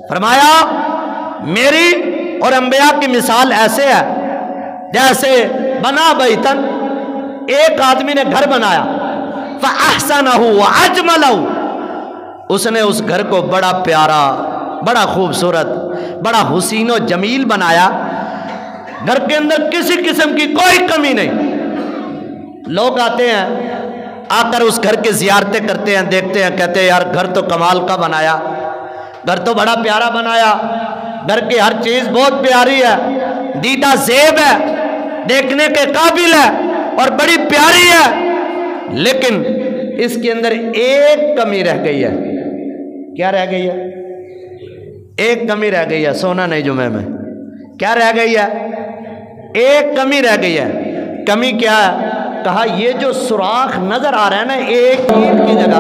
फरमाया मेरी और अंबिया की मिसाल ऐसे है जैसे बना बैतन, एक आदमी ने घर बनाया, फअहसनहु व अजमलहु, उसने उस घर को बड़ा प्यारा, बड़ा खूबसूरत, बड़ा हुसीन व जमील बनाया। घर के अंदर किसी किस्म की कोई कमी नहीं। लोग आते हैं, आकर उस घर की ज़ियारतें करते हैं, देखते हैं, कहते हैं यार घर तो कमाल का बनाया, घर तो बड़ा प्यारा बनाया, घर की हर चीज़ बहुत प्यारी है, दीदा ज़ेब है, देखने के काबिल है और बड़ी प्यारी है, लेकिन इसके अंदर एक कमी रह गई है। क्या रह गई है? एक कमी रह गई है। सोना नहीं जुमे में। क्या रह गई है? एक कमी रह गई है। कमी क्या है? कहा ये जो सुराख नजर आ रहा है ना, एक ईंट की जगह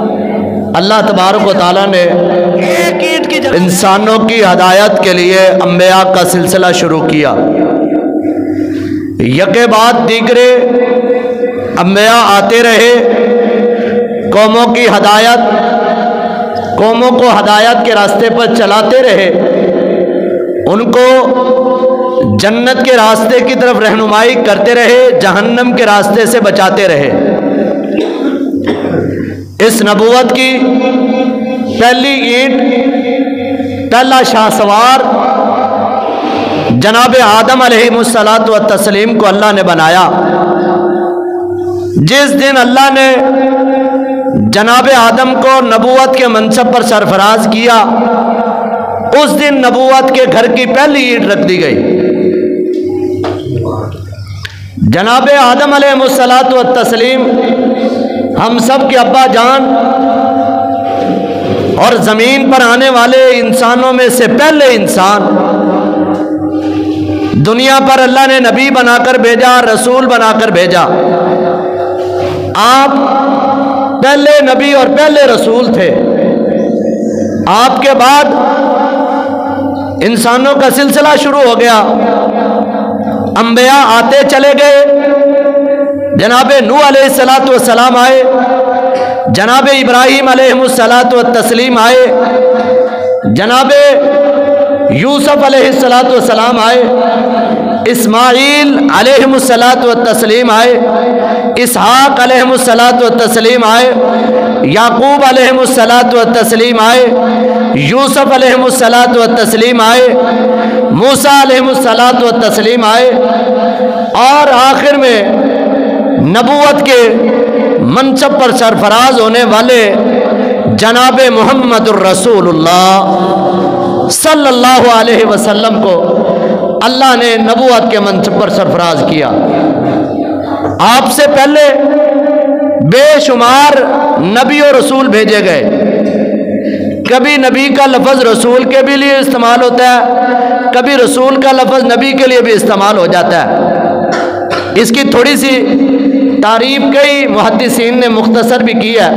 अल्लाह तबारक व तआला ने एक ईंट की जगह इंसानों की हदायत के लिए अंबिया का सिलसिला शुरू किया। यके बाद दीगरे अंबिया आते रहे, कौमों की हदायत, कौमों को हदायत के रास्ते पर चलाते रहे, उनको जन्नत के रास्ते की तरफ रहनुमाई करते रहे, जहन्नम के रास्ते से बचाते रहे। इस नबूवत की पहली ईंट, पहला शाहसवार जनाब आदम अलैहिस्सलातु व तस्लीम को अल्लाह ने बनाया। जिस दिन अल्लाह ने जनाब आदम को नबूवत के मनसब पर सरफराज किया, उस दिन नबूवत के घर की पहली ईंट रख दी गई। जनाब आदम अलैहिस्सलातु व तस्लीम हम सब के अब्बा जान और ज़मीन पर आने वाले इंसानों में से पहले इंसान, दुनिया पर अल्लाह ने नबी बनाकर भेजा, रसूल बनाकर भेजा। आप पहले नबी और पहले रसूल थे। आपके बाद इंसानों का सिलसिला शुरू हो गया, अंबिया आते चले गए। जनाब नूह अलैहिस्सलातु वस्सलाम आए, जनाब इब्राहीम अलैहिस्सलातु वत्तस्लीम आए, जनाब यूसुफ अलैहिस्सलातु वस्सलाम आए, इस्माईल अलैहिस्सलातु वत्तस्लीम आए, इसहाक अलैहिस्सलातु वत्तस्लीम आए, याकूब अलैहिस्सलातु वत्तस्लीम आए, यूसुफ अलैहिस्सलातु वत्तस्लीम आए, मूसा अलैहिस्सलातु वत्तस्लीम आए, और आखिर में नबूवत के मनसब पर सरफराज होने वाले जनाब मुहम्मदुर रसूलुल्लाह सल्लल्लाहु अलैहि वसल्लम को अल्लाह ने नबूवत के मनसब पर सरफराज किया। आपसे पहले बेशुमार नबी और रसूल भेजे गए। कभी नबी का लफ्ज़ रसूल के भी लिए इस्तेमाल होता है, कभी रसूल का लफ्ज़ नबी के लिए भी इस्तेमाल हो जाता है। इसकी थोड़ी सी तारीफ कई मुहद्दिसीन ने मुख्तसर भी की है।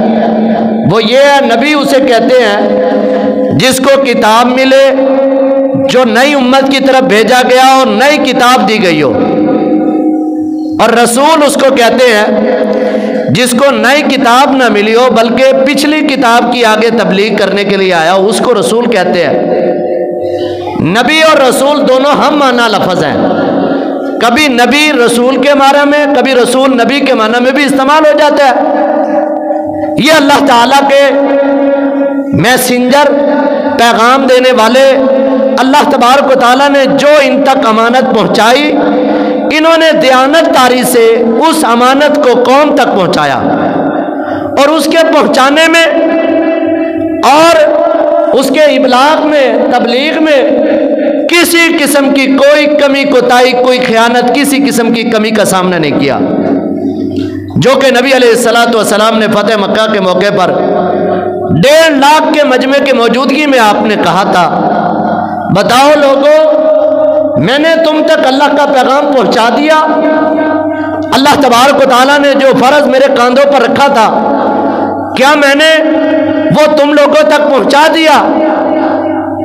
वो ये है, नबी उसे कहते हैं जिसको किताब मिले, जो नई उम्मत की तरफ भेजा गया और नई किताब दी गई हो, और रसूल उसको कहते हैं जिसको नई किताब ना मिली हो बल्कि पिछली किताब की आगे तबलीग करने के लिए आया हो, उसको रसूल कहते हैं। नबी और रसूल दोनों हम माना लफ्ज़ हैं। कभी नबी रसूल के माना में, कभी रसूल नबी के माना में भी इस्तेमाल हो जाता है। ये अल्लाह ताला के मैसेंजर, पैगाम देने वाले अल्लाह तबारक व तआला ने जो इन तक अमानत पहुँचाई, इन्होंने दयानतदारी से उस अमानत को कौम तक पहुँचाया, और उसके पहुँचाने में और उसके इबलाग में, तबलीग में किसी किस्म की कोई कमी कोताही, कोई खयानत, किसी किस्म की कमी का सामना नहीं किया। जो कि नबी अलैहिस्सलातु वस्सलाम ने फतेह मक्का के मौके पर 1.5 लाख के मजमे की मौजूदगी में आपने कहा था, बताओ लोगों, मैंने तुम तक अल्लाह का पैगाम पहुंचा दिया। अल्लाह तबारक व तआला ने जो फर्ज मेरे कांधों पर रखा था, क्या मैंने वो तुम लोगों तक पहुंचा दिया?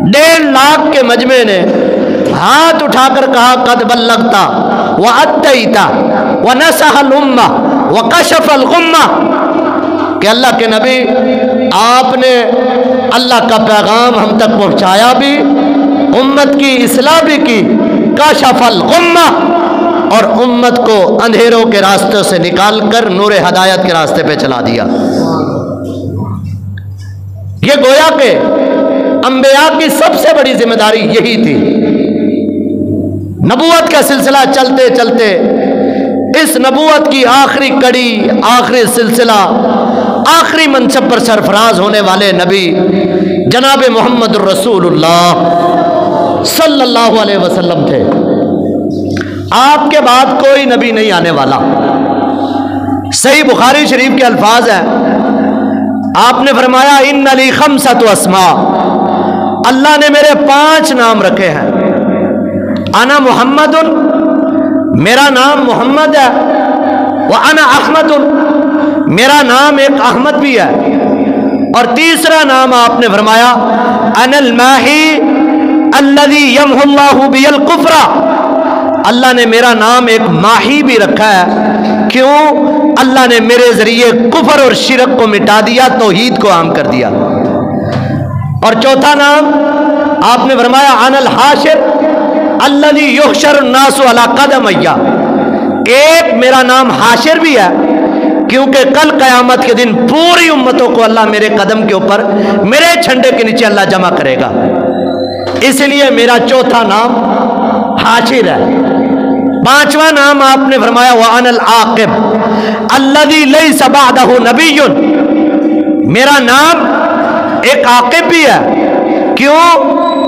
1.5 लाख के मजमे ने हाथ उठाकर कहा, कद बल्लगता व अद्दैता व नसहल उम्मा व कशफल गुम्मा। कि अल्लाह के नबी, आपने अल्लाह का पैगाम हम तक पहुँचाया भी, उम्मत की इस्लाह भी की, काशफल गुम्मा, और उम्मत को अंधेरों के रास्ते से निकाल कर नूर हदायत के रास्ते पे चला दिया। ये गोया के अंबिया की सबसे बड़ी जिम्मेदारी यही थी। नबूवत का सिलसिला चलते चलते इस नबूवत की आखिरी कड़ी, आखिरी सिलसिला, आखिरी मनसब पर सरफराज होने वाले नबी जनाब मोहम्मद रसूलुल्लाह सल्लल्लाहु अलैहि वसल्लम थे। आपके बाद कोई नबी नहीं आने वाला। सही बुखारी शरीफ के अल्फाज हैं, आपने फरमाया इन्ना ली खम्सतु अस्मा, अल्लाह ने मेरे 5 नाम रखे हैं। अना मुहम्मदुन, मेरा नाम मोहम्मद है। व अना अहमदुन, मेरा नाम एक अहमद भी है। और तीसरा नाम आपने फरमाया अनल माही अल्लज़ी यमहुल्लाहु बिल कुफ्रा, अल्लाह ने मेरा नाम एक माही भी रखा है। क्यों? अल्लाह ने मेरे जरिए कुफर और शिरक को मिटा दिया, तौहीद को आम कर दिया। और चौथा नाम आपने फरमाया अनल हाशिर अल्लज़ी युहशरु नासु अला कदमैया, एक मेरा नाम हाशिर भी है, क्योंकि कल क़यामत के दिन पूरी उम्मतों को अल्लाह मेरे कदम के ऊपर, मेरे झंडे के नीचे अल्लाह जमा करेगा। इसलिए मेरा चौथा नाम हाशिर है। 5वां नाम आपने फरमाया व अनल आकिब अल्लज़ी लैसा बअदहु नबिय्युन, मेरा नाम एक आकिब भी है। क्यों?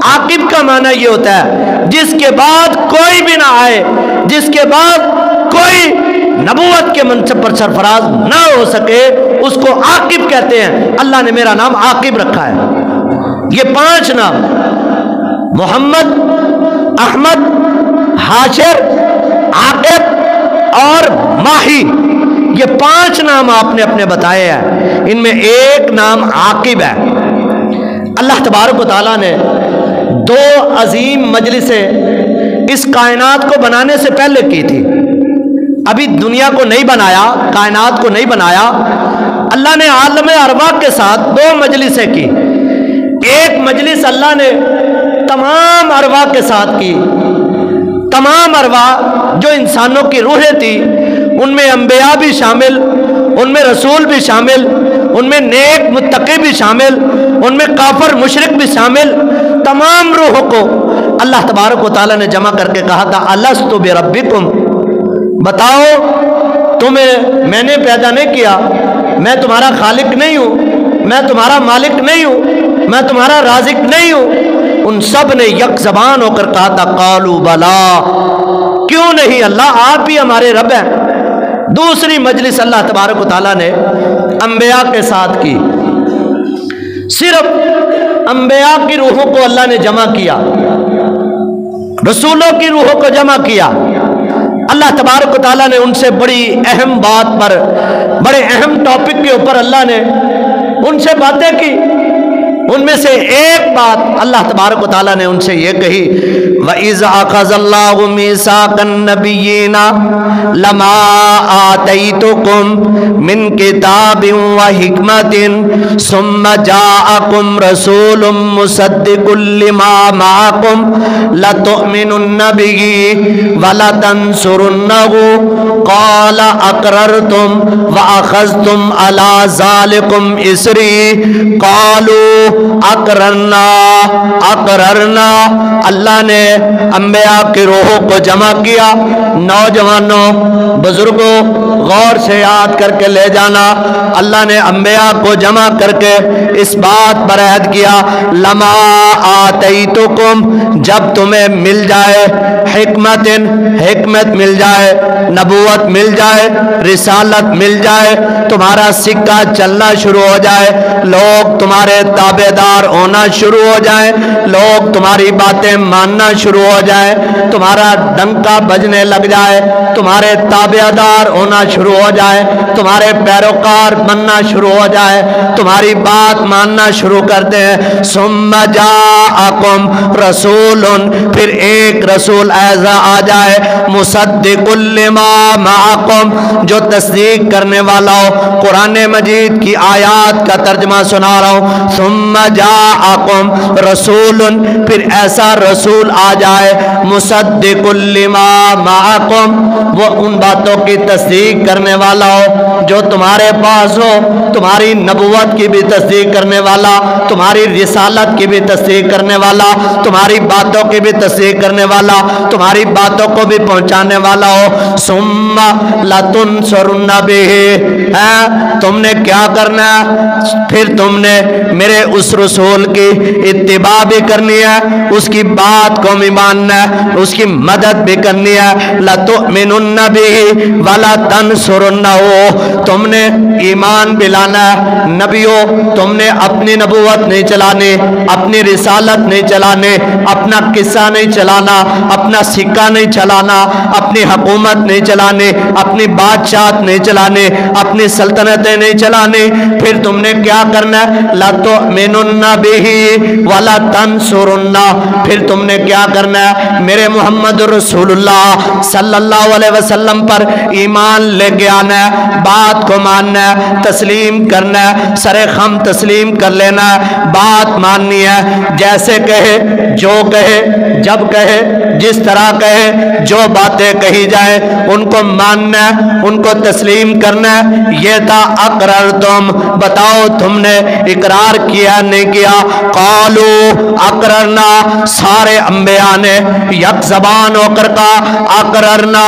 आकिब का माना यह होता है जिसके बाद कोई भी ना आए, जिसके बाद कोई नबूवत के मनसब पर सरफराज ना हो सके, उसको आकिब कहते हैं। अल्लाह ने मेरा नाम आकिब रखा है। ये 5 नाम मोहम्मद, अहमद, हाशिर, आकिब और माही, ये 5 नाम आपने अपने बताए हैं। इनमें एक नाम आकिब है। अल्लाह तबारक व तआला ने 2 अजीम मजलिसें इस कायनात को बनाने से पहले की थी। अभी दुनिया को नहीं बनाया, कायनात को नहीं बनाया। अल्लाह ने आलम अरवा के साथ 2 मजलिसें की। एक मजलिस अल्लाह ने तमाम अरवा के साथ की। तमाम अरवा जो इंसानों की रूहें थी, उनमें अंबिया भी शामिल, उनमें रसूल भी शामिल, उनमें नेक मुत्तकी भी शामिल, उनमें काफिर मुशरिक भी शामिल। तमाम रूहों को अल्लाह तबारक व तआला ने जमा करके कहा था अलस्तु बिरब्बिकुम, बताओ तुम्हें मैंने पैदा नहीं किया, मैं तुम्हारा खालिक नहीं हूँ, मैं तुम्हारा मालिक नहीं हूँ, मैं तुम्हारा राजिक नहीं हूँ। उन सब ने यक ज़बान होकर कहा था कालू बला, क्यों नहीं अल्लाह, आप ही हमारे रब हैं। दूसरी मजलिस अल्लाह तबारक व तआला ने अंबिया के साथ की। सिर्फ अंबिया की रूहों को अल्लाह ने जमा किया, रसूलों की रूहों को जमा किया। अल्लाह तबारक व तआला ने उनसे बड़ी अहम बात पर, बड़े अहम टॉपिक के ऊपर अल्लाह ने उनसे बातें की। उनमें से एक बात अल्लाह तबारक व तआला ने उनसे ये कही व इज़ अख़ज़ल्लाहु मीसाक़न नबिय्यीना लमा आतैतुकुम मिन किताबिन व हिकमतिन सुम्मा जाअकुम रसूलुम मुसद्दिक़ुल लिमा माअकुम लतुअमिनुन्न बिही व लतंसुरुन्नहु क़ाला अक़ररतुम व अख़ज़्तुम अला ज़ालिकुम इसरी क़ालू अक़ररना अक़ररना। अल्लाह ने अंबिया की रूहों को जमा किया। नौजवानों, बुजुर्गों, गौर से याद करके ले जाना। अल्लाह ने अंबिया को जमा करके इस बात पर अहद किया लमा आतैतुकुम, जब तुम्हें मिल जाए हिकमतिन, हिकमत मिल जाए, नबूवत मिल जाए, रिसालत मिल जाए, तुम्हारा सिक्का चलना शुरू हो जाए, लोग तुम्हारे ताबे ताबेदार होना शुरू हो जाए, लोग तुम्हारी बातें मानना शुरू हो जाए, तुम्हारा डंका बजने लग जाए, तुम्हारे ताबेदार होना शुरू हो जाए, तुम्हारे पैरोकार बनना शुरू हो जाए, तुम्हारी बात मानना शुरू करते हैं। सुम्मा जाअकुम रसूलुन, फिर एक रसूल ऐसा आ जाए, मुसद्दिकुल लिमा माअकुम, जो तस्दीक करने वाला हो। कुरान मजीद की आयात का तर्जमा सुना रहा हूँ। सुम्मा जाअकुम रसूलुन, फिर ऐसा रसूल आ जाए, मुसद्दिकुल लिमा माअकुम, वो उन बातों की तस्दीक करने वाला हो जो तुम्हारे पास हो, तुम्हारी नबुवत की भी तस्दीक करने वाला, तुम्हारी रिसालत की भी तस्दीक करने वाला, तुम्हारी बातों की भी तस्दीक करने वाला, तुम्हारी बातों को भी पहुंचाने वाला हो। सुम्मा लतुनसरुन्ना बिही, है तुमने क्या करना है, फिर तुमने मेरे उस रसूल की इत्तिबा भी करनी है, उसकी बात को भी मानना है, उसकी मदद भी करनी है। लतुमिनुन्ना बिही वला तनसुरुन्नहु, तुमने ईमान भी लाना है। नबियों, तुमने अपनी नबूवत नहीं चलानी, अपनी रिसालत नहीं चलाने, अपना किस्सा नहीं चलाना, अपना सिक्का नहीं चलाना, अपनी हुकूमत नहीं चलाने, अपनी बादशाहत नहीं चलाने, अपनी सल्तनतें नहीं चलाने। फिर तुमने क्या करना है, ला तुमिनुन्ना बिही वला तनसुरुन्ना, फिर तुमने क्या करना है, मेरे मोहम्मद रसूलुल्लाह सल्लल्लाहु अलैहि वसल्लम पर ईमान लेके आना है, बात को मानना है, तस्लीम करना है, सरे खम तस्लीम कर लेना है, बात माननी है, जैसे कहे, जो कहे, जब कहे, जिस तरह कहे, जो बातें कही जाए उनको मानना है, उनको तस्लीम करना है। ये था अकरर तुम, बताओ तुमने इकरार किया नहीं किया। कालू अकररना, सारे अंबिया ने यक ज़बान होकर का अकररना,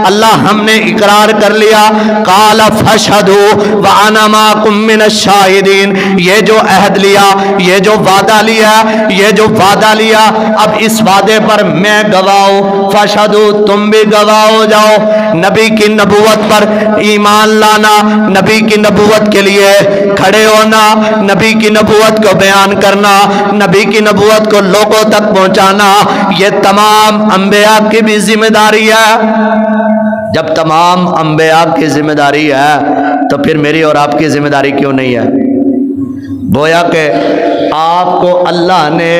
अल्लाह हमने इकरार कर लिया। काल फशहदू व अना माकुम मिनश शाहिदीन, ये जो अहद लिया, ये जो वादा लिया, ये जो वादा लिया, अब इस वादे पर मैं गवाह हूं। फशहदू, तुम भी गवाह हो जाओ। नबी की नबूवत पर ईमान लाना, नबी की नबूवत के लिए खड़े होना, नबी की नबूवत को बयान करना, नबी की नबूवत को लोगों तक पहुंचाना, ये तमाम अंबिया की भी जिम्मेदारी है। जब तमाम अंबिया की जिम्मेदारी है तो फिर मेरी और आपकी जिम्मेदारी क्यों नहीं है? गोया के आपको अल्लाह ने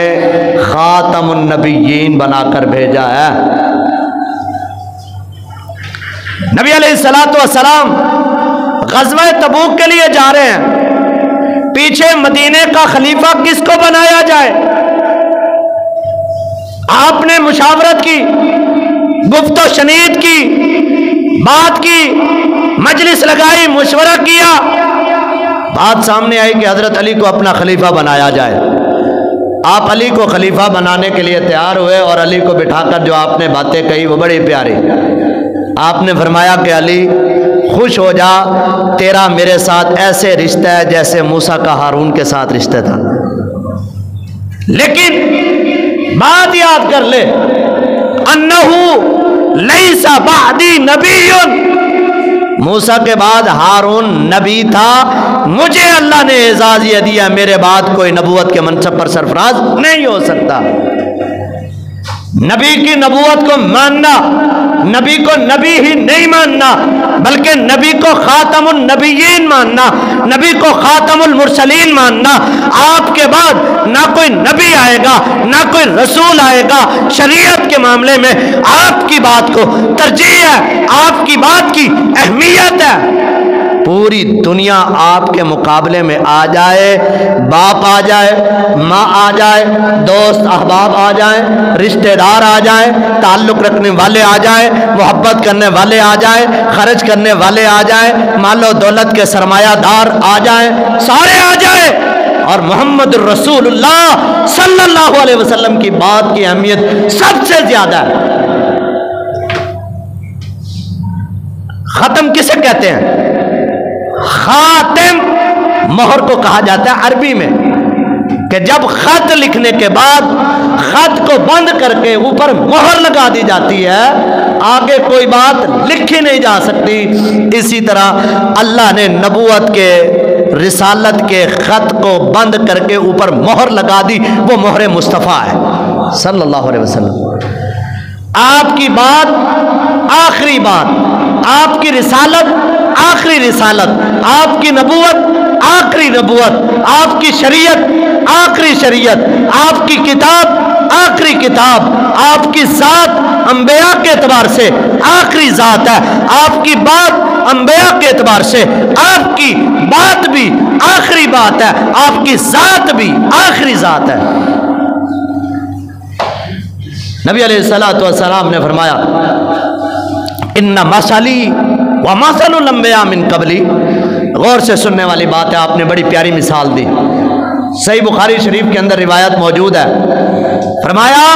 खातमुन नबिय्यीन बनाकर भेजा है। नबी अलैहिस्सलातु वस्सलाम ग़ज़वा तबूक के लिए जा रहे हैं, पीछे मदीने का खलीफा किसको बनाया जाए? आपने मुशावरत की, गुफ्तो शनीद की, बात की, मजलिस लगाई, मुशवरा किया, बात सामने आई कि हजरत अली को अपना खलीफा बनाया जाए। आप अली को खलीफा बनाने के लिए तैयार हुए और अली को बिठाकर जो आपने बातें कही वो बड़ी प्यारी। आपने फरमाया कि अली खुश हो जा, तेरा मेरे साथ ऐसे रिश्ता है जैसे मूसा का हारून के साथ रिश्ता था। लेकिन बात याद कर ले, अन्नहु लैसा बादी नबियुन, मूसा के बाद हारून नबी था, मुझे अल्लाह ने एजाज ये दिया, मेरे बाद कोई नबूवत के मनसब पर सरफराज नहीं हो सकता। नबी की नबूवत को मानना, नबी को नबी ही नहीं मानना बल्कि नबी को खातमुन नबिय्यीन मानना, नबी को खातमुल मुरसलीन मानना। आपके बाद ना कोई नबी आएगा, ना कोई रसूल आएगा, शरीयत के मामले में आपकी बात को तरजीह है, आपकी बात की अहमियत है। पूरी दुनिया आपके मुकाबले में आ जाए, बाप आ जाए, माँ आ जाए, दोस्त अहबाब आ जाए, रिश्तेदार आ जाए, ताल्लुक़ रखने वाले आ जाए, मोहब्बत करने वाले आ जाए, खर्च करने वाले आ जाए, मालो दौलत के सरमायादार आ जाए, सारे आ जाए, और मोहम्मद रसूलुल्लाह सल्लल्लाहु अलैहि वसल्लम की बात की अहमियत सबसे ज्यादा है। खत्म किसे कहते हैं? खातिम मोहर को कहा जाता है अरबी में, कि जब खत लिखने के बाद खत को बंद करके ऊपर मोहर लगा दी जाती है, आगे कोई बात लिखी नहीं जा सकती। इसी तरह अल्लाह ने नबूवत के, रिसालत के खत को बंद करके ऊपर मोहर लगा दी, वो मोहर मुस्तफ़ा है सल्लल्लाहु अलैहि वसल्लम। आपकी बात आखिरी बात, आपकी रिसालत आखिरी रिसालत, आपकी नबूवत आखिरी नबूवत, आपकी शरीयत आखिरी शरीयत, आपकी किताब आखिरी किताब, आपकी जात अंबिया के एतबार से आखिरी जात है, आपकी बात अंबिया के एतबार से आपकी बात भी आखिरी बात है, आपकी जात भी आखिरी जात है। नबी अलैहिस्सलातु वस्सलाम ने फरमाया इन्ना मसली व मसलुल अंबिया मिन कबली। गौर से सुनने वाली बात है, आपने बड़ी प्यारी मिसाल दी। सही बुखारी शरीफ के अंदर रिवायत मौजूद है, फरमाया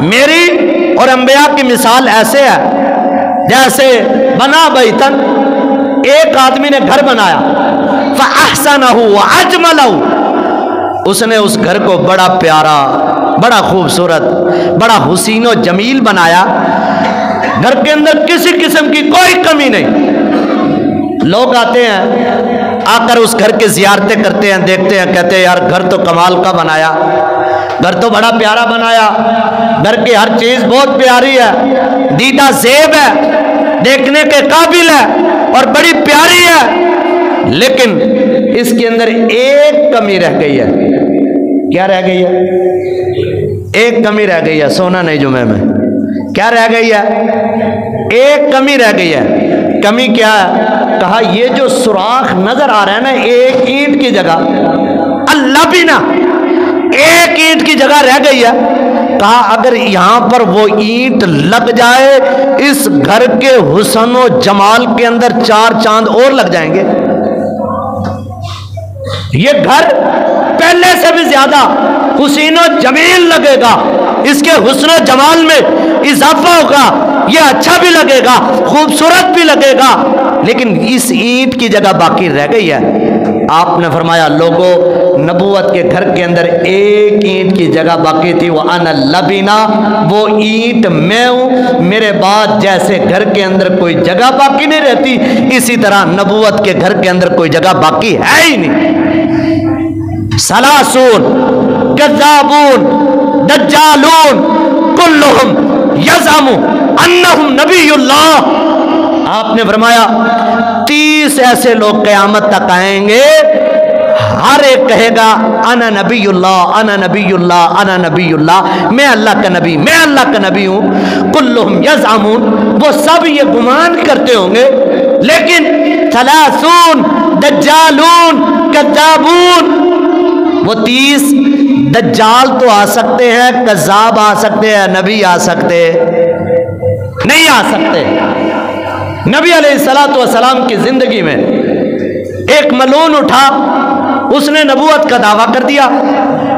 मेरी और अंबिया की मिसाल ऐसे है जैसे बना बैतन, एक आदमी ने घर बनाया, फ़अहसनहु व अजमलहु, उसने उस घर को बड़ा प्यारा, बड़ा खूबसूरत, बड़ा हुसीन और जमील बनाया। घर के अंदर किसी किस्म की कोई कमी नहीं। लोग आते हैं, आकर उस घर की ज़ियारतें करते हैं, देखते हैं, कहते हैं यार घर तो कमाल का बनाया, घर तो बड़ा प्यारा बनाया, घर की हर चीज़ बहुत प्यारी है, दीदा ज़ेब है, देखने के काबिल है और बड़ी प्यारी है, लेकिन इसके अंदर एक कमी रह गई है। क्या रह गई है? एक कमी रह गई है। सोना नहीं जुमे में, क्या रह गई है? एक कमी रह गई है। कमी क्या है? कहा ये जो सुराख नजर आ रहा है ना, एक ईंट की जगह, अल्लाह भी ना, एक ईंट की जगह रह गई है। कहा अगर यहां पर वो ईंट लग जाए, इस घर के हुस्न और जमाल के अंदर 4 चांद और लग जाएंगे। ये घर पहले से भी ज्यादा हुसीन और जमील लगेगा, इसके हुस्न और जमाल में इजाफा होगा, ये अच्छा भी लगेगा, खूबसूरत भी लगेगा, लेकिन इस ईंट की जगह बाकी रह गई है। आपने फरमाया लोगों, नबूवत के घर के अंदर एक ईंट की जगह बाकी थी, वो अन लबीना, वो ईंट मैं हूं, मेरे बाद जैसे घर के अंदर कोई जगह बाकी नहीं रहती, इसी तरह नबूवत के घर के अंदर कोई जगह बाकी है ही नहीं। सलासून कज़्ज़ाबून दज्जालून कुल्लुहुम यज़अमु अन्नहुम नबियुल्लाह। आपने फरमाया 30 ऐसे लोग क़यामत तक आएंगे, हर एक कहेगा अना नबीयुल्लाह, अना नबीयुल्लाह, अना नबीयुल्लाह, मैं अल्लाह का नबी, मैं अल्लाह का नबी हूँ। कुल्लुहुम यज़अमून, वो सब ये गुमान करते होंगे, लेकिन सलासून दज्जालून कज़्ज़ाबून, वो 30 दज्जाल तो आ सकते हैं, कज़्ज़ाब आ सकते हैं, नबी आ सकते नहीं आ सकते। नबी अलैहिस्सलातु वस्सलाम की जिंदगी में एक मलून उठा, उसने नबूवत का दावा कर दिया।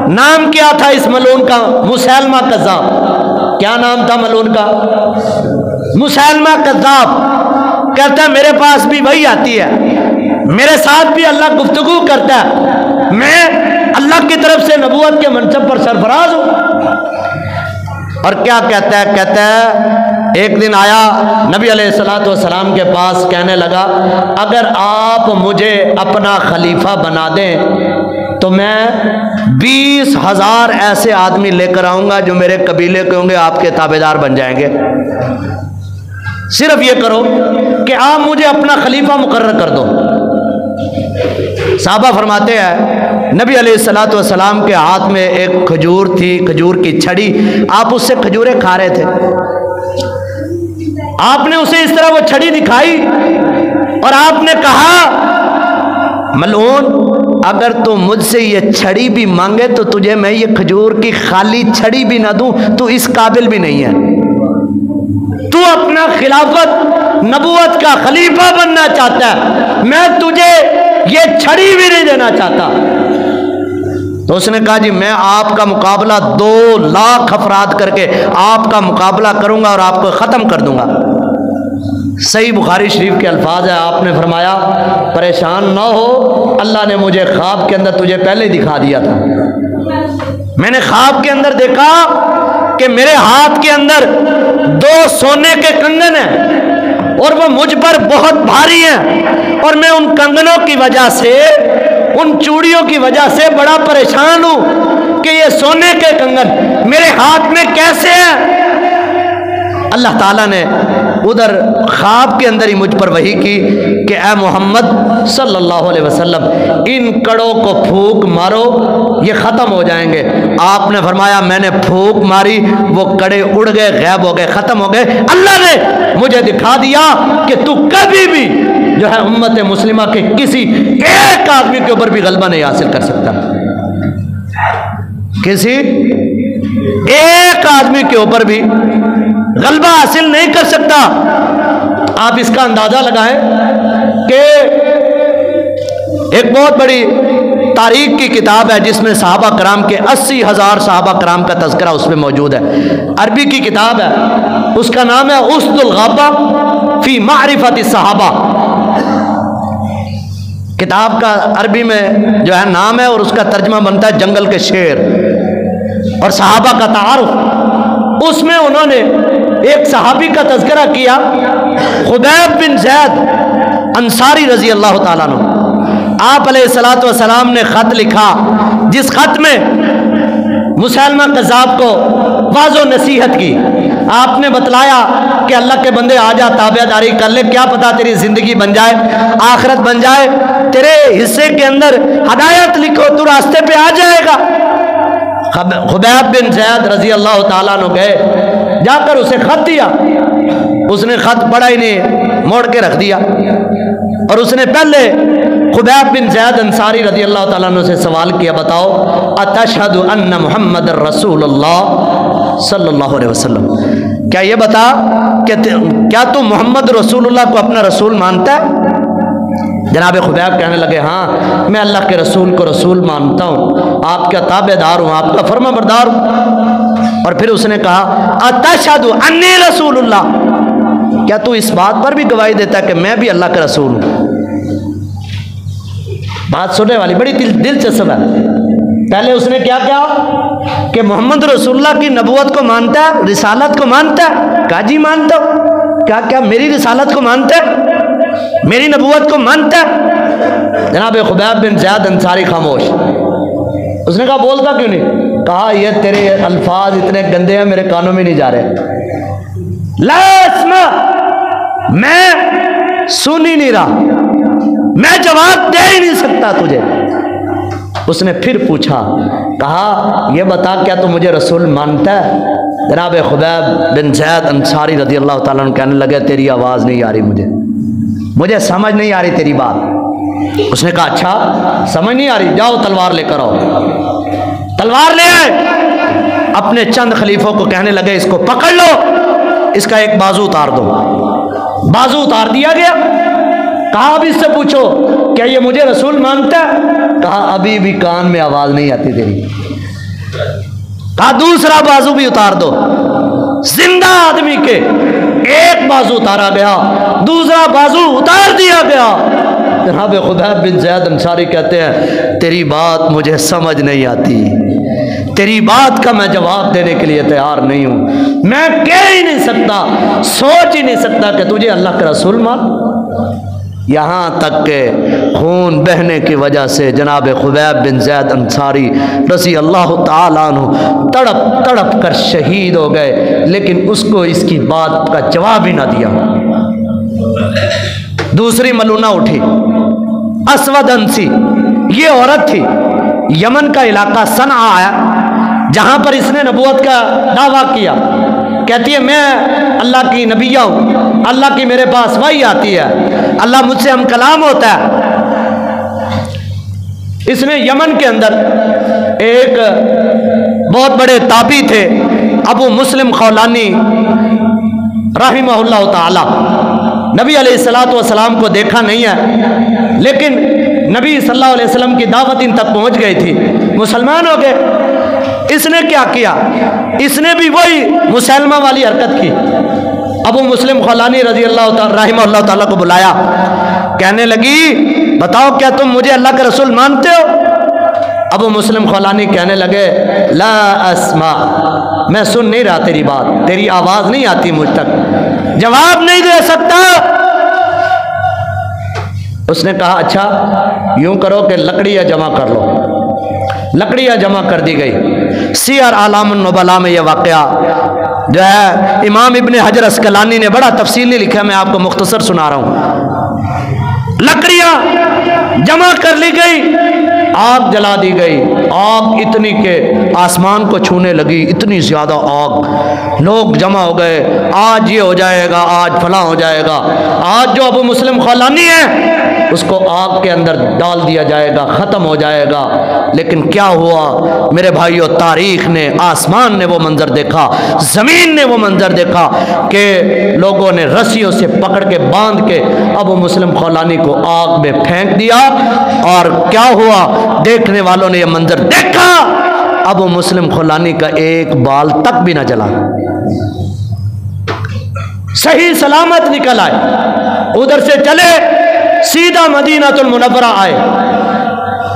नाम क्या था इस मलून का? मुसैलमा कज़्ज़ाब। क्या नाम था मलून का? मुसैलमा कज़्ज़ाब। कहता है मेरे पास भी वही आती है, मेरे साथ भी अल्लाह गुफ्तगू करता है, मैं अल्लाह की तरफ से नबूवत के मनसब पर सरफराज हूं। और क्या कहता है? कहता है एक दिन आया नबी अलैहिस्सलातु वस्सलाम के पास, कहने लगा अगर आप मुझे अपना खलीफा बना दें तो मैं 20,000 ऐसे आदमी लेकर आऊंगा जो मेरे कबीले के होंगे, आपके ताबेदार बन जाएंगे। सिर्फ ये करो कि आप मुझे अपना खलीफा मुकर्रर कर दो। साहबा फरमाते हैं नबी अलैहिस्सलातु वस्सलाम के हाथ में एक खजूर थी, खजूर की छड़ी, आप उससे खजूरें खा रहे थे। आपने उसे इस तरह वो छड़ी दिखाई और आपने कहा मलऊन, अगर तू मुझसे ये छड़ी भी मांगे तो तुझे मैं ये खजूर की खाली छड़ी भी ना दूं, तू इस काबिल भी नहीं है। तू अपना खिलाफत नबूवत का खलीफा बनना चाहता है, मैं तुझे ये छड़ी भी नहीं देना चाहता। तो उसने कहा जी मैं आपका मुकाबला 2 लाख अफराद करके आपका मुकाबला करूंगा और आपको ख़त्म कर दूंगा। सही बुखारी शरीफ के अल्फाज है, आपने फरमाया परेशान ना हो, अल्लाह ने मुझे ख्वाब के अंदर तुझे पहले दिखा दिया था। मैंने ख्वाब के अंदर देखा कि मेरे हाथ के अंदर 2 सोने के कंगन हैं और वो मुझ पर बहुत भारी हैं, और मैं उन कंगनों की वजह से, उन चूड़ियों की वजह से बड़ा परेशान हूं कि ये सोने के कंगन मेरे हाथ में कैसे हैं। अल्लाह ताला ने उधर ख्वाब के अंदर ही मुझ पर वही की कि ए मोहम्मद सल्लल्लाहु अलैहि वसल्लम, इन कड़ों को फूंक मारो, ये ख़त्म हो जाएंगे। आपने फरमाया, मैंने फूंक मारी, वो कड़े उड़ गए, गायब हो गए, ख़त्म हो गए। अल्लाह ने मुझे दिखा दिया कि तू कभी भी जो है उम्मत मुस्लिमा के किसी एक आदमी के ऊपर भी गलबा नहीं हासिल कर सकता, किसी एक आदमी के ऊपर भी गलबा हासिल नहीं कर सकता। आप इसका अंदाजा लगाएं कि एक बहुत बड़ी तारीख की किताब है जिसमें सहाबा कराम के 80,000 सहाबा कराम का तज़किरा उसमें मौजूद है। अरबी की किताब है, उसका नाम है उसदुल गाबा फी मारिफत सहाबा। किताब का अरबी में जो है नाम है और उसका तर्जमा बनता है जंगल के शेर और सहाबा का तारुफ। उसमें उन्होंने एक सहाबी का तज़किरा किया, खुबैब बिन ज़ैद अंसारी रजी अल्लाह ताला अन्हु। आप अलैहिस्सलातु वस्सलाम ने ख़त लिखा, जिस ख़त में मुसलमा कज़ाब को वाज़ो नसीहत की। आपने बतलाया कि अल्लाह के बंदे आ जा, ताबेदारी कर ले, क्या पता तेरी ज़िंदगी बन जाए, आखिरत बन जाए, तेरे हिस्से के अंदर हदायत लिखो, तू रास्ते पे आ जाएगा। खुबैब बिन ज़ैद रजी अल्लाह ताला अन्हु गए, जाकर उसे खत दिया। उसने खत पढ़ा ही नहीं, मोड़ के रख दिया। और उसने पहले खुबैब बिन ज़ैद अंसारी रजी अल्लाह ताला अन्हु से सवाल किया, बताओ अतशहदु अन्ना मुहम्मद रसूलुल्लाह सल्लल्लाहु अलैहि वसल्लम, क्या ये बता कि क्या तू मोहम्मद रसूलुल्लाह को अपना रसूल मानता है? जनाब खुबैब कहने लगे, हाँ मैं अल्लाह के रसूल को रसूल मानता हूँ, आपका ताबेदार हूँ, आपका फर्माबरदार हूँ। और फिर उसने कहा अतशहदु अन्नी रसूलुल्लाह, क्या तू इस बात पर भी गवाही देता है कि मैं भी अल्लाह का रसूल हूँ? बात सुनने वाली बड़ी दिलचस्प है। पहले उसने क्या कहा कि मोहम्मद रसूलुल्लाह की नबूवत को मानता है, रिसालत को मानता है। काजी मानता हूँ, क्या क्या मेरी रिसालत को मानता है, मेरी नबूवत को मानता है? जनाब खुबैब बिन ज़ैद अंसारी खामोश। उसने कहा बोलता क्यों नहीं? कहा ये तेरे अल्फाज इतने गंदे हैं, मेरे कानों में नहीं जा रहे। लास्मा, मैं सुन ही नहीं रहा, मैं जवाब दे ही नहीं सकता तुझे। उसने फिर पूछा, कहा यह बता क्या तू मुझे रसूल मानता है? जनाब खुबैब बिन ज़ैद अंसारी रज़ी अल्लाह ताला अन्हु कहने लगे, तेरी आवाज़ नहीं आ रही, मुझे समझ नहीं आ रही तेरी बात। उसने कहा अच्छा समझ नहीं आ रही, जाओ तलवार लेकर आओ। तलवार ले आए, अपने चंद खलीफों को कहने लगे इसको पकड़ लो, इसका एक बाजू उतार दो। बाजू उतार दिया गया। कहा अब इससे पूछो क्या ये मुझे रसूल मानता है? कहा अभी भी कान में आवाज नहीं आती तेरी। कहा दूसरा बाजू भी उतार दो। जिंदा आदमी के एक बाजू उतारा गया, दूसरा बाजू उतार दिया गया। जनाब खुबैब बिन ज़ैद अंसारी कहते हैं तेरी बात मुझे समझ नहीं आती, तेरी बात का मैं जवाब देने के लिए तैयार नहीं हूं। मैं कह ही नहीं सकता, सोच ही नहीं सकता कि तुझे अल्लाह का रसूल मान। यहाँ तक के खून बहने की वजह से जनाब खुबैब बिन ज़ैद अंसारी रज़ी अल्लाह ताला अन्हु तड़प तड़प कर शहीद हो गए, लेकिन उसको इसकी बात का जवाब ही ना दिया। दूसरी मलूना उठी, असवद अंसी, ये औरत थी, यमन का इलाका सना आया जहाँ पर इसने नबूवत का दावा किया। कहती है मैं अल्लाह की नबिया हूँ, अल्लाह की मेरे पास वही आती है, अल्लाह मुझसे हम कलाम होता है। इसने यमन के अंदर एक बहुत बड़े ताबी थे अबू मुस्लिम खौलानी रहिमहुल्लाह ताला, नबी अलैहिस्सलातु वस्सलाम को देखा नहीं है, लेकिन नबी सल्लल्लाहु अलैहि वसल्लम की दावत इन तक पहुंच गई थी, मुसलमान हो गए। इसने क्या किया? इसने भी वही मुसलमा वाली हरकत की। अबू मुस्लिम खौलानी रजी अल्लाह रहिमहुल्लाह ताला को बुलाया, कहने लगी बताओ क्या तुम मुझे अल्लाह का रसूल मानते हो? अबू मुस्लिम खौलानी कहने लगे ला अस्मा, मैं सुन नहीं रहा तेरी बात, तेरी आवाज़ नहीं आती मुझ तक, जवाब नहीं दे सकता। उसने कहा अच्छा यूं करो कि लकड़ियाँ जमा कर लो। लकड़ियाँ जमा कर दी गई। सियर आलामुन नुबला में यह वाक़या जो है इमाम इब्ने हजर अस्कलानी ने बड़ा तफसीली लिखा, मैं आपको मुख्तसर सुना रहा हूँ। लकड़ियाँ जमा कर ली गई, आग जला दी गई। आग इतनी के आसमान को छूने लगी, इतनी ज़्यादा आग। लोग जमा हो गए, आज ये हो जाएगा, आज फला हो जाएगा, आज जो अबू मुस्लिम खौलानी है उसको आग के अंदर डाल दिया जाएगा, ख़त्म हो जाएगा। लेकिन क्या हुआ मेरे भाइयों, तारीख़ ने, आसमान ने वो मंज़र देखा, ज़मीन ने वो मंज़र देखा कि लोगों ने रस्सियों से पकड़ के बांध के अबू मुस्लिम खौलानी को आग में फेंक दिया। और क्या हुआ, देखने वालों ने यह मंज़र देखा, अबू मुस्लिम खौलानी का एक बाल तक भी ना जला, सही सलामत निकल आए। उधर से चले सीधा मदीनातुल मुनव्वरा आए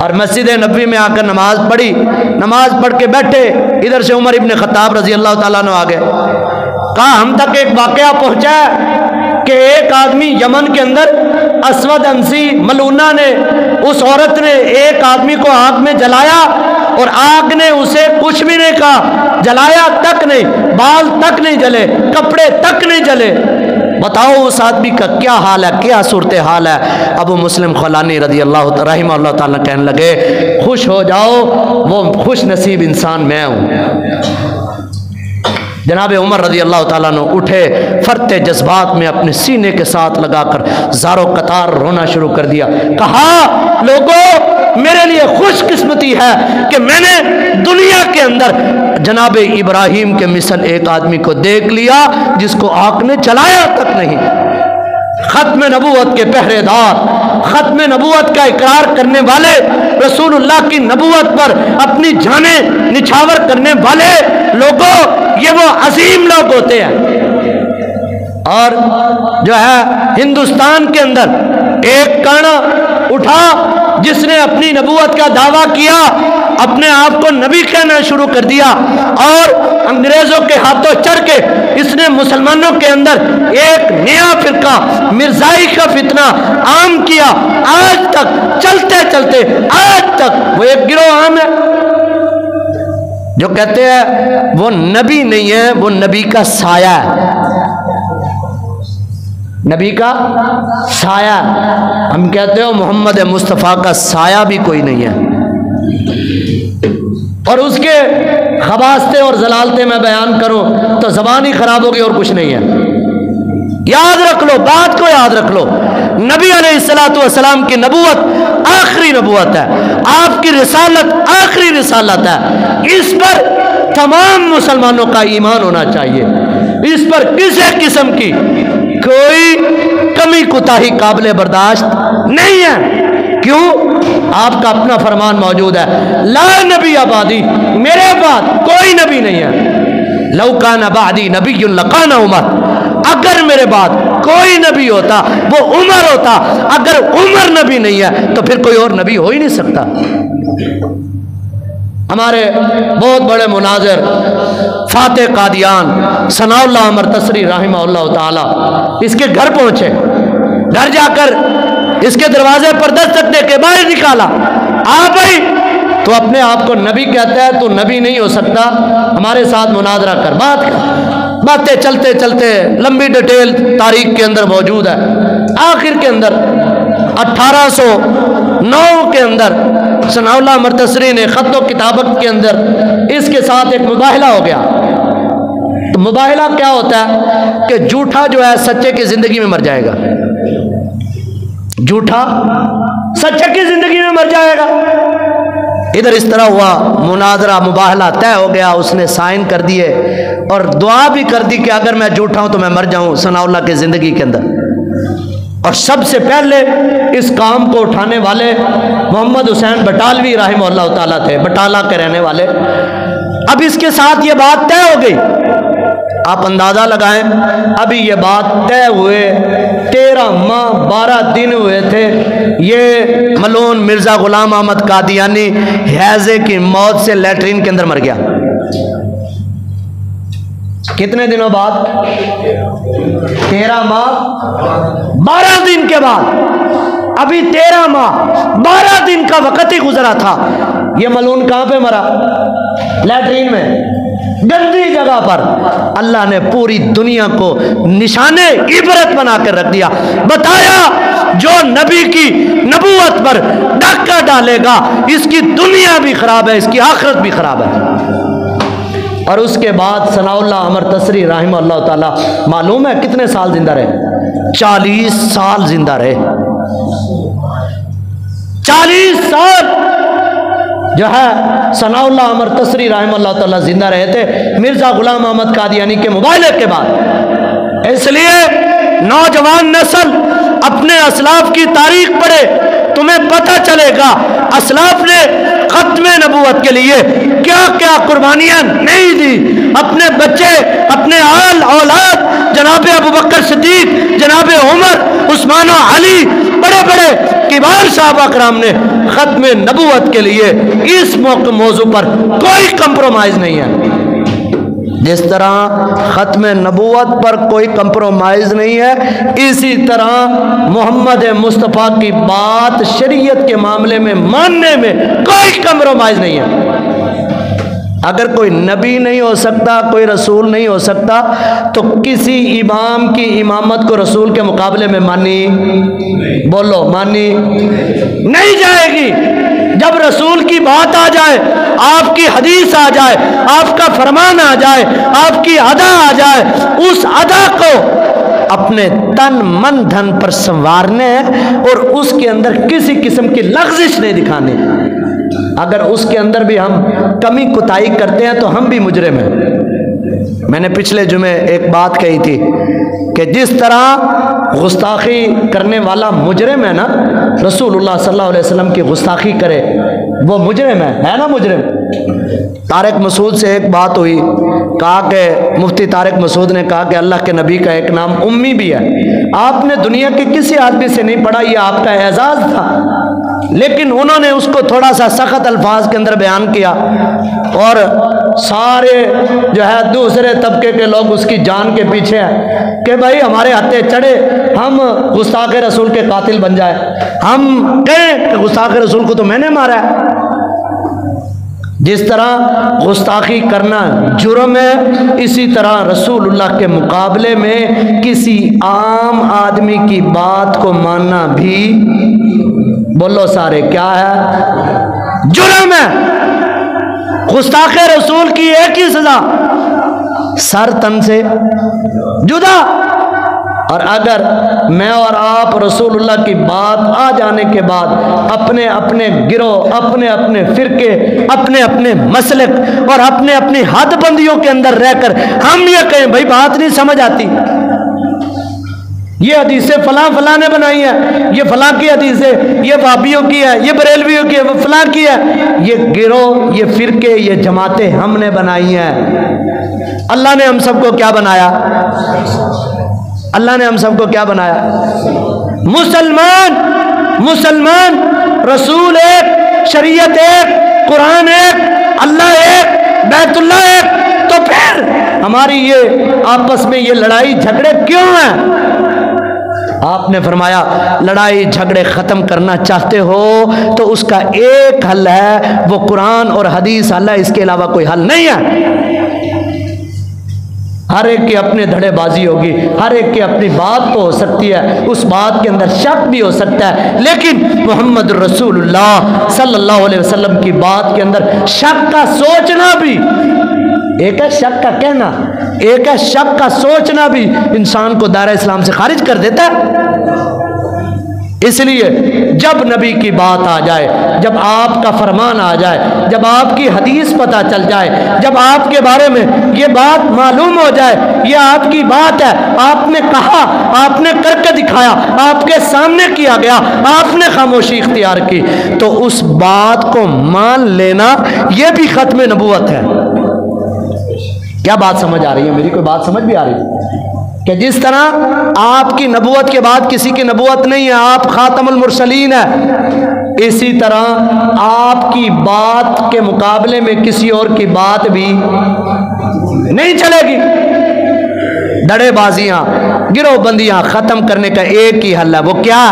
और मस्जिद नबवी में आकर नमाज पढ़ी। नमाज पढ़ के बैठे, इधर से उमर इब्ने खत्ताब रजी अल्लाह ताला अन्हु आ गए। कहा हम तक एक वाक़या पहुंचा कि एक आदमी यमन के अंदर असवद अंसी मलूना ने, उस औरत ने एक आदमी को आग में जलाया और आग ने उसे कुछ भी नहीं कहा, जलाया तक नहीं, बाल तक नहीं जले, कपड़े तक नहीं जले। बताओ उस आदमी का क्या हाल है, क्या सूरत हाल है। अबू मुस्लिम खौलानी रज़ी अल्लाह ताला कहने लगे खुश हो जाओ, वो खुश नसीब इंसान मैं हूँ। जनाब उमर रज़ी अल्लाह ताला अन्हु उठे, फरते जज्बात में अपने सीने के साथ लगाकर ज़ारो कतार रोना शुरू कर दिया। कहा लोगों, मेरे लिए खुशकिस्मती है कि मैंने दुनिया के अंदर जनाब इब्राहिम के मिसल एक आदमी को देख लिया जिसको आग ने जलाया तक नहीं। खत्म नबूवत के पहरेदार, खत्म नबूवत का इकरार करने वाले, रसूलुल्लाह की नबूवत पर अपनी जाने निछावर करने वाले लोगों, ये वो अजीम लोग होते हैं। और जो है हिंदुस्तान के अंदर एक कण उठा जिसने अपनी नबूवत का दावा किया, अपने आप को नबी कहना शुरू कर दिया और अंग्रेजों के हाथों चढ़ के इसने मुसलमानों के अंदर एक नया फिरका मिर्जाई का फितना आम किया। आज तक चलते चलते आज तक वो एक गिरोह आम है जो कहते हैं वो नबी नहीं है, वो नबी का साया है, नबी का साया। हम कहते हो मोहम्मद मुस्तफ़ा का साया भी कोई नहीं है। और उसके खबास्ते और जलालते में बयान करूं तो ज़बान ही खराब होगी और कुछ नहीं है। याद रख लो, बात को याद रख लो, नबी अलैहिस्सलातु वस्सलाम की नबूवत आखिरी नबूवत है, आपकी रिसालत आखिरी रिसालत है। इस पर तमाम मुसलमानों का ईमान होना चाहिए। इस पर किसी किस्म की कोई कमी कुताही काबिल बर्दाश्त नहीं है। क्यों? आपका अपना फरमान मौजूद है, ला नबी आबादी, मेरे बाद कोई नबी नहीं है। लौकान आबादी नबी लकाना उमर, अगर मेरे बाद कोई नबी होता वो उमर होता। अगर उमर नबी नहीं है तो फिर कोई और नबी हो ही नहीं सकता। हमारे बहुत बड़े मुनाजिर फाते कादियान सनाउल्लाह अमर तसरी रहमहुल्लाह ताला इसके घर पहुंचे, घर जाकर इसके दरवाजे पर दस्तक दे के बाहर निकाला, आ भाई तो अपने आप को नबी कहता है, तो नबी नहीं हो सकता, हमारे साथ मुनाजरा कर, बात कर। बातें चलते चलते लंबी डिटेल तारीख के अंदर मौजूद है। आखिर के अंदर 1809 के अंदर सनाउल्लाह मरतसरी ने खत्तो किताबत के अंदर इसके साथ एक मुबाहिला हो गया। तो मुबाहिला क्या होता है कि झूठा जो है सच्चे की जिंदगी में मर जाएगा, झूठा सच्चे की जिंदगी में मर जाएगा। इधर इस तरह हुआ, मुनाजरा मुबाहला तय हो गया, उसने साइन कर दिए और दुआ भी कर दी कि अगर मैं झूठा हूं तो मैं मर जाऊं सनाउल्लाह की जिंदगी के अंदर। और सबसे पहले इस काम को उठाने वाले मोहम्मद हुसैन बटालवी रहमहुल्लाह ताला थे, बटाला के रहने वाले। अब इसके साथ ये बात तय हो गई। आप अंदाजा लगाएं, अभी ये बात तय हुए 13 माह 12 दिन हुए थे। ये मलून मिर्जा गुलाम अहमद कादियानी हैजे की मौत से लैट्रिन के अंदर मर गया। कितने दिनों बाद? 13 माह 12 दिन के बाद। अभी 13 माह 12 दिन का वक्त ही गुजरा था। ये मलून कहां पे मरा? लैट्रिन में, गंदी जगह पर। अल्लाह ने पूरी दुनिया को निशाने इबरत बना कर रख दिया। बताया जो नबी की नबूवत पर डाका डालेगा इसकी दुनिया भी खराब है, इसकी आखिरत भी खराब है। और उसके बाद सनाउल्लाह अमर तसरी रहमतुल्लाह ताला मालूम है कितने साल जिंदा रहे? 40 साल जिंदा रहे। 40 साल जो है सनाउल्लाह अमर तसरी रहमतुल्लाह ताला जिंदा रहे थे मिर्जा गुलाम अहमद कादियानी के मुबाइले के बाद। इसलिए नौजवान नस्ल अपने असलाफ की तारीख पढ़े, तुम्हें पता चलेगा असलाफ ने खत्मे नबूवत के लिए क्या क्या कुर्बानियां नहीं दी। अपने बच्चे, अपने आल औलाद, जनाब अबू बकर सिद्दीक, जनाब उमर, उस्मान और अली, बड़े बड़े किबार साहबा कराम ने खत्मे नबूवत के लिए इस मौजू पर कोई कंप्रोमाइज नहीं है। जिस तरह खत्मे नबूवत पर कोई कंप्रोमाइज नहीं है, इसी तरह मोहम्मद मुस्तफ़ा की बात शरीयत के मामले में मानने में कोई कंप्रोमाइज नहीं है। अगर कोई नबी नहीं हो सकता, कोई रसूल नहीं हो सकता, तो किसी इमाम की इमामत को रसूल के मुकाबले में मानी, बोलो, मानी नहीं जाएगी। जब रसूल की बात आ जाए, आपकी हदीस आ जाए, आपका फरमान आ जाए, आपकी अदा आ जाए, उस अदा को अपने तन मन धन पर संवारने और उसके अंदर किसी किस्म की लग़ज़िश नहीं दिखानी। अगर उसके अंदर भी हम कमी कुताही करते हैं तो हम भी मुजरिम हैं। मैंने पिछले जुमे एक बात कही थी कि जिस तरह गुस्ताखी करने वाला मुजरिम है ना, रसूलुल्लाह सल्लल्लाहु अलैहि वसल्लम की गुस्ताखी करे वो मुजरिम है ना मुजरिम। तारिक मसूद से एक बात हुई, कहा कि मुफ्ती तारिक मसूद ने कहा कि अल्लाह के नबी का एक नाम उम्मी भी है। आपने दुनिया के किसी आदमी से नहीं पढ़ा, यह आपका एजाज था, लेकिन उन्होंने उसको थोड़ा सा सख्त अल्फाज के अंदर बयान किया और सारे जो है दूसरे तबके के लोग उसकी जान के पीछे हैं कि भाई हमारे हत्थे चढ़े, हम गुस्ताखे रसूल के कातिल बन जाए, हम कहें कि गुस्ताखे रसूल को तो मैंने मारा है। जिस तरह गुस्ताखी करना जुर्म है, इसी तरह रसूलुल्लाह के मुकाबले में किसी आम आदमी की बात को मानना भी, बोलो सारे, क्या है? जुर्म है। गुस्ताखे रसूल की एक ही सजा, सर तन से जुदा। और अगर मैं और आप रसूलुल्लाह की बात आ जाने के बाद अपने अपने गिरोह, अपने अपने फिरके, अपने अपने मसलक और अपने अपनी हदबंदियों के अंदर रहकर हम ये कहें भाई बात नहीं समझ आती, ये हदीसें फलां फलां ने बनाई है, ये फलां की हदीसें, ये वाबियों की है, ये बरेलवियों की है, वो फलां की है, ये गिरोह, ये फिरके, ये जमातें हमने बनाई हैं। अल्लाह ने हम सबको क्या बनाया? अल्लाह ने हम सबको क्या बनाया? मुसलमान। मुसलमान, रसूल एक, शरीयत एक, कुरान एक, अल्लाह एक, बैतुल्लाह एक। तो फिर हमारी ये आपस में ये लड़ाई झगड़े क्यों हैं? आपने फरमाया लड़ाई झगड़े ख़त्म करना चाहते हो तो उसका एक हल है, वो कुरान और हदीस हल है, इसके अलावा कोई हल नहीं है। हर एक की अपने धड़ेबाजी होगी, हर एक की अपनी बात तो हो सकती है, उस बात के अंदर शक भी हो सकता है, लेकिन मोहम्मद रसूलुल्लाह सल्लल्लाहु अलैहि वसल्लम की बात के अंदर शक का सोचना भी, एक है शक का कहना, एक है शक का सोचना भी इंसान को दायरा इस्लाम से खारिज कर देता है। इसलिए जब नबी की बात आ जाए, जब आपका फरमान आ जाए, जब आपकी हदीस पता चल जाए, जब आपके बारे में ये बात मालूम हो जाए, ये आपकी बात है, आपने कहा, आपने करके दिखाया, आपके सामने किया गया, आपने खामोशी इख्तियार की, तो उस बात को मान लेना यह भी खत्म नबूवत है। क्या बात समझ आ रही है मेरी? कोई बात समझ भी आ रही है कि जिस तरह आपकी नबुवत के बाद किसी की नबुवत नहीं है, आप खातमुल मुरसलीन है, इसी तरह आपकी बात के मुकाबले में किसी और की बात भी नहीं चलेगी। दड़ेबाजियां, गिरोहबंदियां खत्म करने का एक ही हल है, वो क्या?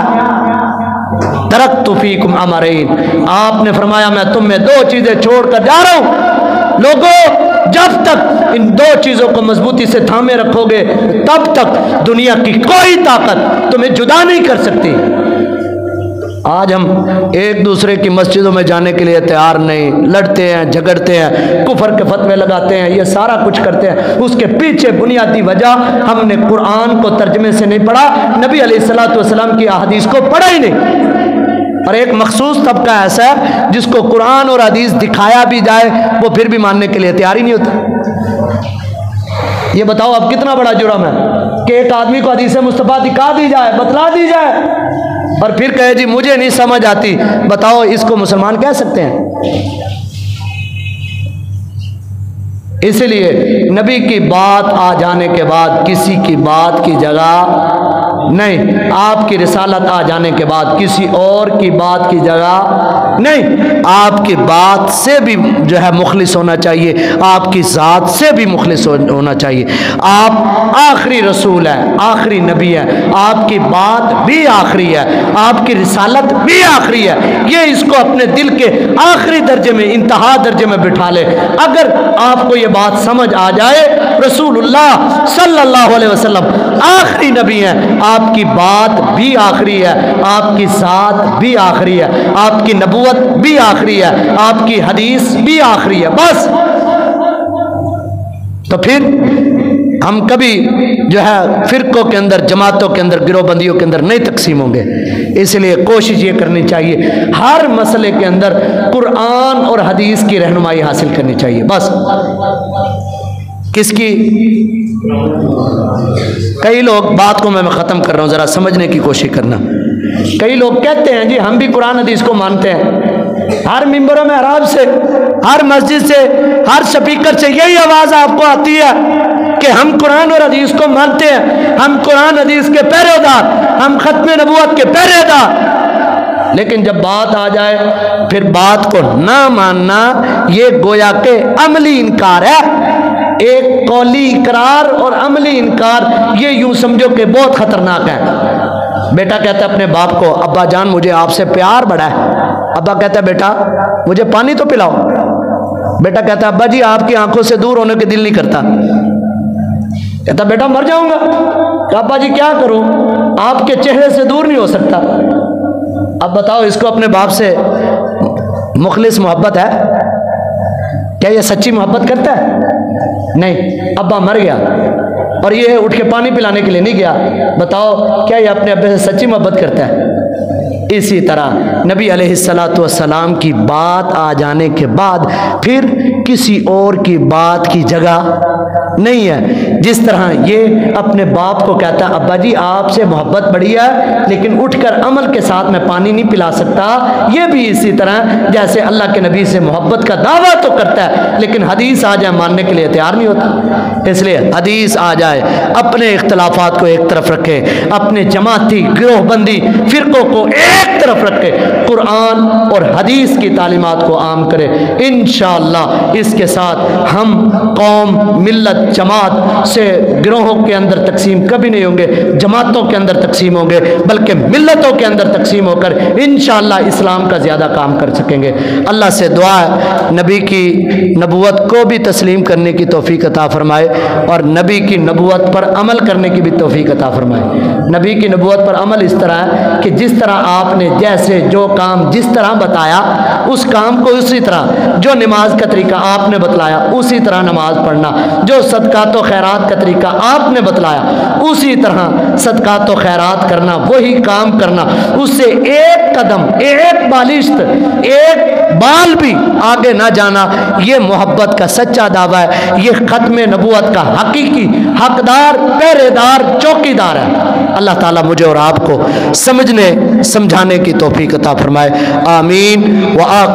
तरक्तु फीकुम अमरैन, आपने फरमाया मैं तुम में दो चीजें छोड़कर जा रहा हूं। लोगों, जब तक इन दो चीजों को मजबूती से थामे रखोगे तब तक दुनिया की कोई ताकत तुम्हें जुदा नहीं कर सकती। आज हम एक दूसरे की मस्जिदों में जाने के लिए तैयार नहीं, लड़ते हैं, झगड़ते हैं, कुफर के फतवे लगाते हैं, ये सारा कुछ करते हैं। उसके पीछे बुनियादी वजह हमने कुरान को तर्जमे से नहीं पढ़ा, नबी अलैहिस्सलातु वस्सलाम की अहादीस को पढ़ा ही नहीं। और एक मखसूस तबका ऐसा है जिसको कुरान और हदीस दिखाया भी जाए वो फिर भी मानने के लिए तैयार ही नहीं होता। ये बताओ अब कितना बड़ा जुर्म है कि एक आदमी को हदीस मुस्तफा दिखा दी जाए, बतला दी जाए और फिर कहे जी मुझे नहीं समझ आती। बताओ इसको मुसलमान कह सकते हैं? इसलिए नबी की बात आ जाने के बाद किसी की बात की जगह नहीं, आपकी रिसालत आ जाने के बाद किसी और की बात की जगह नहीं। आपकी बात से भी जो है मुखलिस होना चाहिए, आपकी ज़ात से भी मुखलिस होना चाहिए। आप आखिरी रसूल हैं, आखिरी नबी हैं, आपकी बात भी आखिरी है, आपकी रिसालत भी आखिरी है। ये इसको अपने दिल के आखिरी दर्जे में, इंतहा दर्जे में बिठा ले। अगर आपको ये बात समझ आ जाए रसूलुल्लाह सल्लल्लाहु अलैहि वसल्लम आखिरी नबी हैं, आपकी बात भी आखिरी है, आपकी साथ भी आखिरी है, आपकी नबूवत भी आखिरी है, आपकी हदीस भी आखिरी है, बस। तो फिर हम कभी जो है फिरकों के अंदर, जमातों के अंदर, गिरोहबंदियों के अंदर नहीं तकसीम होंगे। इसलिए कोशिश ये करनी चाहिए हर मसले के अंदर कुरान और हदीस की रहनुमाई हासिल करनी चाहिए, बस। किसकी? कई लोग, बात को मैं ख़त्म कर रहा हूँ, ज़रा समझने की कोशिश करना। कई लोग कहते हैं जी हम भी कुरान हदीस को मानते हैं। हर मिंबरों में अराब से, हर मस्जिद से, हर स्पीकर से यही आवाज़ आपको आती है कि हम कुरान और हदीस को मानते हैं, हम कुरान हदीस के पहरेदार, हम खत्म नबूवत के पहरेदार। लेकिन जब बात आ जाए फिर बात को ना मानना, ये गोया के अमली इनकार है। एक कौली इकरार और अमली इनकार, ये यूं समझो कि बहुत खतरनाक है। बेटा कहता है अपने बाप को, अब्बा जान मुझे आपसे प्यार बड़ा है। अब्बा कहता है बेटा मुझे पानी तो पिलाओ। बेटा कहता है अब्बा जी आपकी आंखों से दूर होने के दिल नहीं करता। कहता बेटा मर जाऊंगा। अब्बा जी क्या करूं, आपके चेहरे से दूर नहीं हो सकता। अब बताओ इसको अपने बाप से मुखलिस मोहब्बत है? क्या ये सच्ची मोहब्बत करता है? नहीं। अब्बा मर गया और ये उठ के पानी पिलाने के लिए नहीं गया। बताओ क्या ये अपने अब्बे से सच्ची मोहब्बत करता है? इसी तरह नबी अलैहिस्सलातु वस्सलाम की बात आ जाने के बाद फिर किसी और की बात की जगह नहीं है। जिस तरह ये अपने बाप को कहता है अब्बा जी आपसे मोहब्बत बड़ी है लेकिन उठकर अमल के साथ मैं पानी नहीं पिला सकता, ये भी इसी तरह जैसे अल्लाह के नबी से मोहब्बत का दावा तो करता है लेकिन हदीस आ जाए मानने के लिए तैयार नहीं होता। इसलिए हदीस आ जाए, अपने इख्तलाफात को एक तरफ रखे, अपने जमाती गिरोहबंदी फिरकों को एक तरफ रखे, कुरान और हदीस की तालीमात को आम करे। इंशाअल्लाह इसके साथ हम कौम, मिल्लत, जमात से गिरोहों के अंदर तकसीम कभी नहीं होंगे, जमातों के अंदर तकसीम होंगे, बल्कि मिल्लतों के अंदर तकसीम होकर इंशाअल्लाह इस्लाम का ज़्यादा काम कर सकेंगे। अल्लाह से दुआ है नबी की नबूवत को भी तस्लीम करने की तौफीक अता फरमाए और नबी की नबूवत पर अमल करने की भी तौफीक अता फरमाए। नबी की नबूवत पर अमल इस तरह है कि जिस तरह आपने जैसे जो काम जिस तरह बताया उस काम को उसी तरह, जो नमाज का तरीका आपने बतलाया उसी तरह नमाज पढ़ना, जो सदकात व खैरात का तरीका आपने बतलाया उसी तरह सदकात व खैरात करना, वही काम करना, उससे एक कदम, एक बालिश्त, एक बाल भी आगे ना जाना। ये मोहब्बत का सच्चा दावा है, ये खत्म नबूवत का हकीकी हकदार, पहरेदार, चौकीदार है। अल्लाह ताला मुझे और आपको समझने समझाने की तौफीक अता फरमाए। आमीन व आखिर।